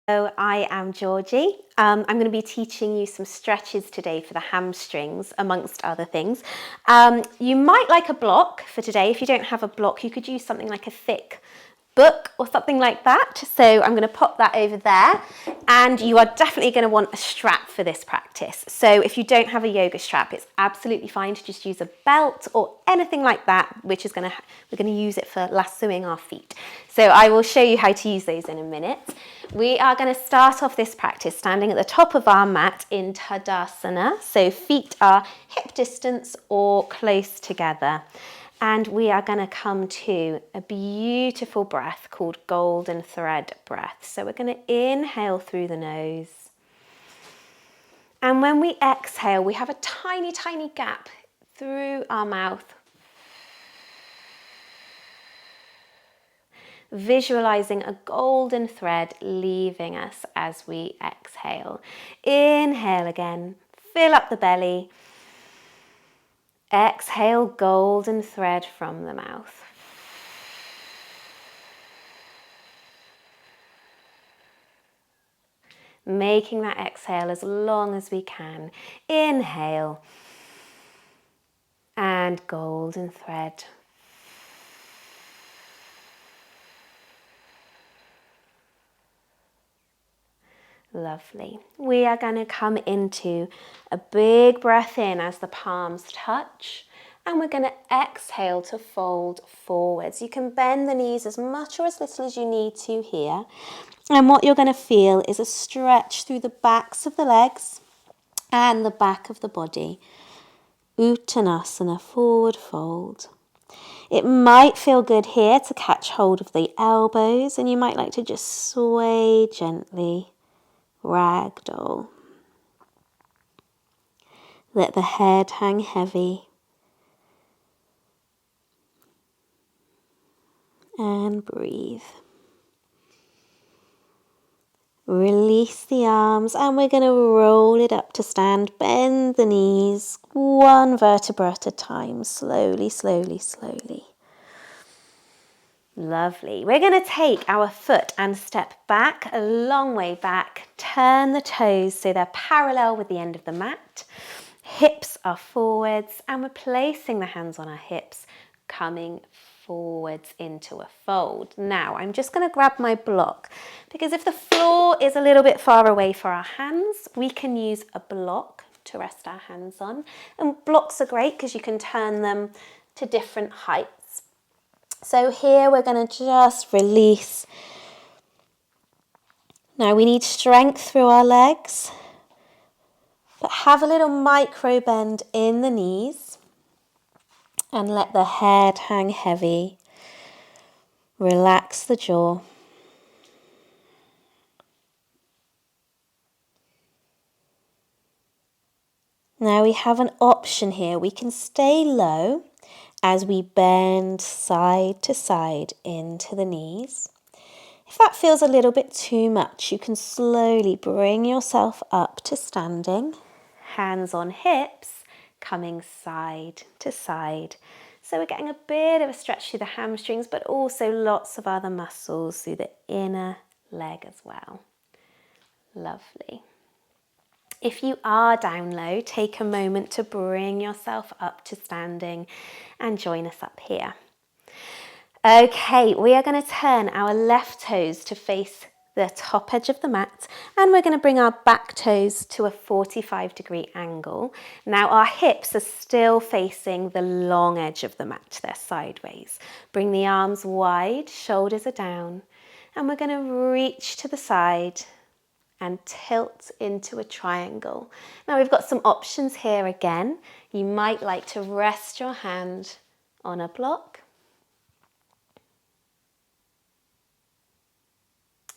So I am Georgie. I'm going to be teaching you some stretches today for the hamstrings, amongst other things. You might like a block for today. If you don't have a block, you could use something like a thick book or something like that. So I'm going to pop that over there, and you are definitely going to want a strap for this practice. So if you don't have a yoga strap, it's absolutely fine to just use a belt or anything like that, which is we're going to use it for lassoing our feet. So I will show you how to use those in a minute. We are going to start off this practice standing at the top of our mat in Tadasana. So feet are hip distance or close together. And we are going to come to a beautiful breath called golden thread breath. So we're going to inhale through the nose. And when we exhale, we have a tiny, tiny gap through our mouth. Visualizing a golden thread leaving us as we exhale. Inhale again, fill up the belly. Exhale, golden thread from the mouth. Making that exhale as long as we can. Inhale. And golden thread. Lovely. We are going to come into a big breath in as the palms touch, and we're going to exhale to fold forwards. You can bend the knees as much or as little as you need to here, and what you're going to feel is a stretch through the backs of the legs and the back of the body. Uttanasana, forward fold. It might feel good here to catch hold of the elbows, and you might like to just sway gently. Ragdoll. Let the head hang heavy. And breathe. Release the arms, and we're going to roll it up to stand. Bend the knees, one vertebra at a time. Slowly, slowly, slowly. Lovely. We're going to take our foot and step back a long way back. Turn the toes so they're parallel with the end of the mat. Hips are forwards, and we're placing the hands on our hips, coming forwards into a fold. Now, I'm just going to grab my block, because if the floor is a little bit far away for our hands, we can use a block to rest our hands on. And blocks are great because you can turn them to different heights. So here we're going to just release. Now we need strength through our legs, but have a little micro bend in the knees and let the head hang heavy. Relax the jaw. Now we have an option here. We can stay low as we bend side to side into the knees. If that feels a little bit too much, you can slowly bring yourself up to standing, hands on hips, coming side to side. So we're getting a bit of a stretch through the hamstrings, but also lots of other muscles through the inner leg as well. Lovely. If you are down low, take a moment to bring yourself up to standing and join us up here. Okay, we are going to turn our left toes to face the top edge of the mat, and we're going to bring our back toes to a 45-degree angle. Now our hips are still facing the long edge of the mat, they're sideways. Bring the arms wide, shoulders are down, and we're going to reach to the side and tilt into a triangle. Now we've got some options here again. You might like to rest your hand on a block,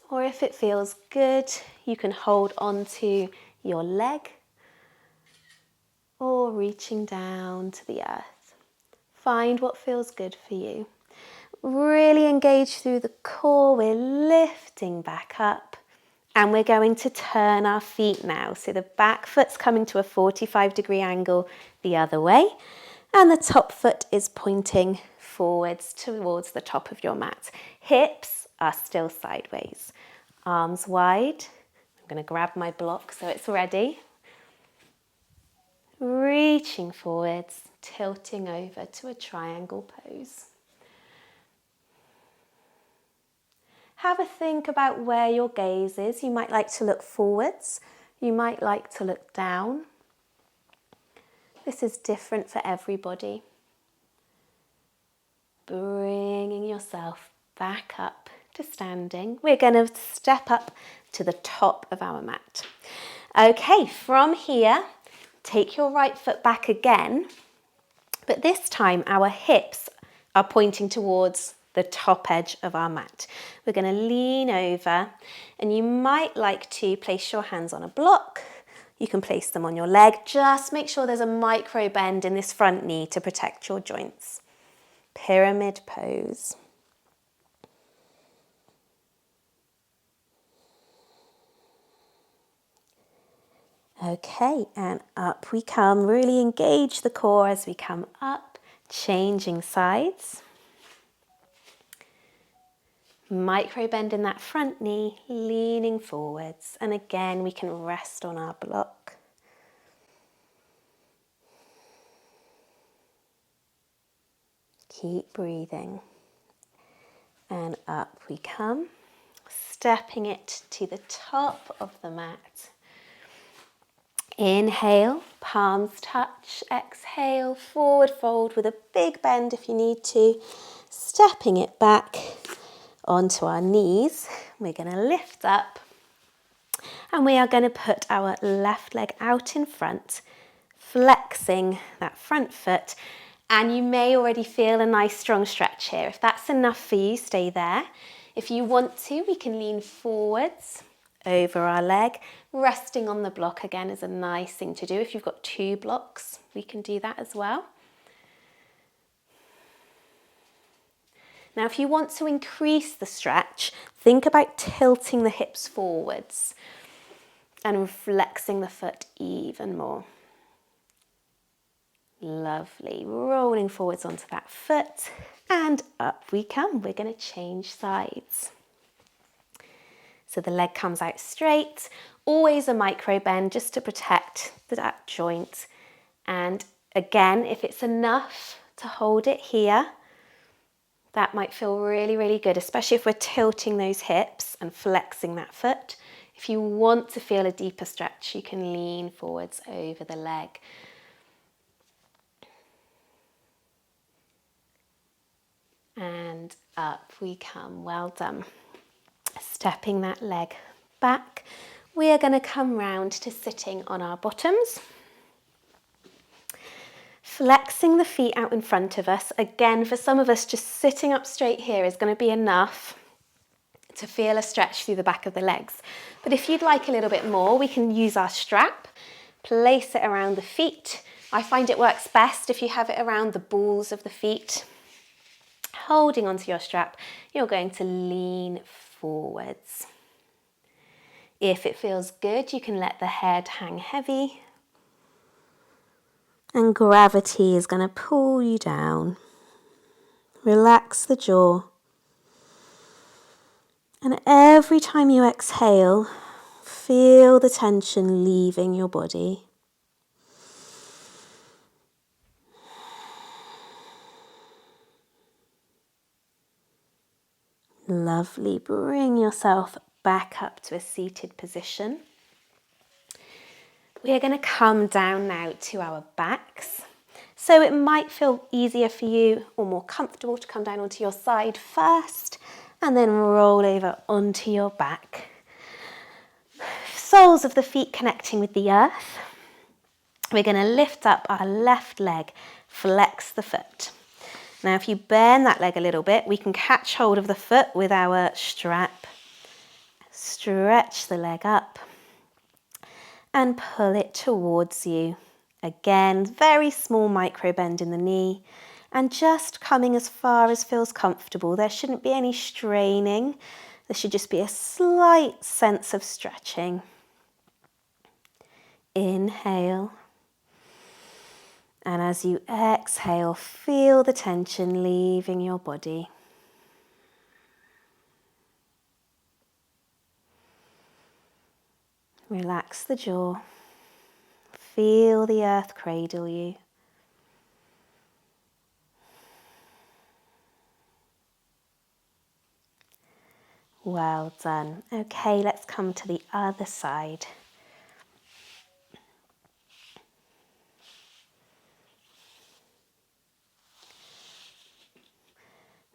or if it feels good, you can hold onto your leg or reaching down to the earth. Find what feels good for you. Really engage through the core. We're lifting back up. And we're going to turn our feet now. So the back foot's coming to a 45-degree angle the other way, and the top foot is pointing forwards towards the top of your mat. Hips are still sideways. Arms wide. I'm going to grab my block so it's ready. Reaching forwards, tilting over to a triangle pose. Have a think about where your gaze is. You might like to look forwards. You might like to look down. This is different for everybody. Bringing yourself back up to standing. We're going to step up to the top of our mat. Okay, from here, take your right foot back again, but this time our hips are pointing towards the top edge of our mat. We're going to lean over, and you might like to place your hands on a block. You can place them on your leg. Just make sure there's a micro bend in this front knee to protect your joints. Pyramid pose. Okay, and up we come. Really engage the core as we come up, changing sides. Micro bend in that front knee, leaning forwards. And again, we can rest on our block. Keep breathing. And up we come, stepping it to the top of the mat. Inhale, palms touch. Exhale, forward fold with a big bend if you need to. Stepping it back onto our knees. We're going to lift up, and we are going to put our left leg out in front, flexing that front foot. And you may already feel a nice strong stretch here. If that's enough for you, stay there. If you want to, we can lean forwards over our leg. Resting on the block again is a nice thing to do. If you've got two blocks, we can do that as well. Now, if you want to increase the stretch, think about tilting the hips forwards and flexing the foot even more. Lovely. Rolling forwards onto that foot, and up we come. We're going to change sides. So the leg comes out straight, always a micro bend just to protect that joint. And again, if it's enough to hold it here, that might feel really, really good, especially if we're tilting those hips and flexing that foot. If you want to feel a deeper stretch, you can lean forwards over the leg. And up we come. Well done. Stepping that leg back, we are going to come round to sitting on our bottoms. Flexing the feet out in front of us. Again, for some of us, just sitting up straight here is going to be enough to feel a stretch through the back of the legs. But if you'd like a little bit more, we can use our strap, place it around the feet. I find it works best if you have it around the balls of the feet. Holding onto your strap, you're going to lean forwards. If it feels good, you can let the head hang heavy. And gravity is going to pull you down. Relax the jaw. And every time you exhale, feel the tension leaving your body. Lovely. Bring yourself back up to a seated position. We are going to come down now to our backs. So it might feel easier for you or more comfortable to come down onto your side first and then roll over onto your back. Soles of the feet connecting with the earth. We're going to lift up our left leg, flex the foot. Now, if you bend that leg a little bit, we can catch hold of the foot with our strap. Stretch the leg up and pull it towards you. Again, very small micro bend in the knee and just coming as far as feels comfortable. There shouldn't be any straining. There should just be a slight sense of stretching. Inhale. And as you exhale, feel the tension leaving your body. Relax the jaw. Feel the earth cradle you. Well done. Okay, let's come to the other side.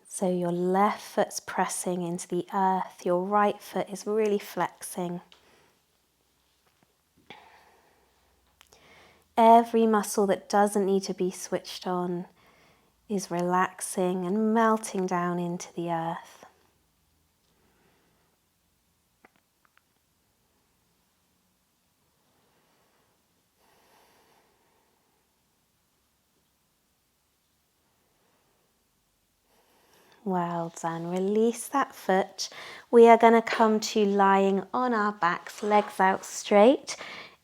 So your left foot's pressing into the earth, your right foot is really flexing. Every muscle that doesn't need to be switched on is relaxing and melting down into the earth. Well done. Release that foot. We are going to come to lying on our backs, legs out straight.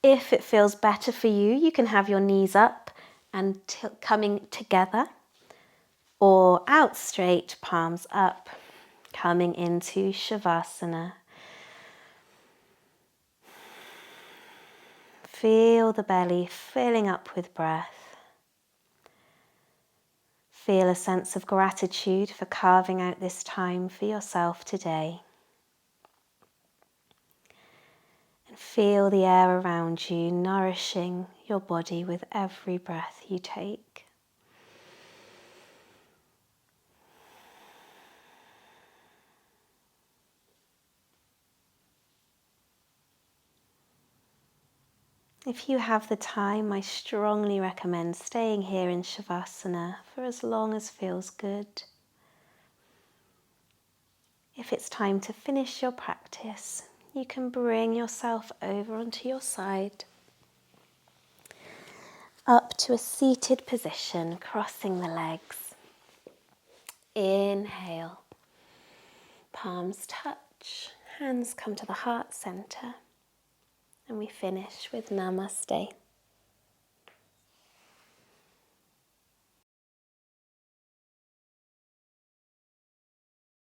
If it feels better for you, you can have your knees up and coming together, or out straight, palms up, coming into Shavasana. Feel the belly filling up with breath. Feel a sense of gratitude for carving out this time for yourself today. And feel the air around you nourishing your body with every breath you take. If you have the time, I strongly recommend staying here in Shavasana for as long as feels good. If it's time to finish your practice, you can bring yourself over onto your side, up to a seated position, crossing the legs. Inhale, palms touch, hands come to the heart center, and we finish with Namaste.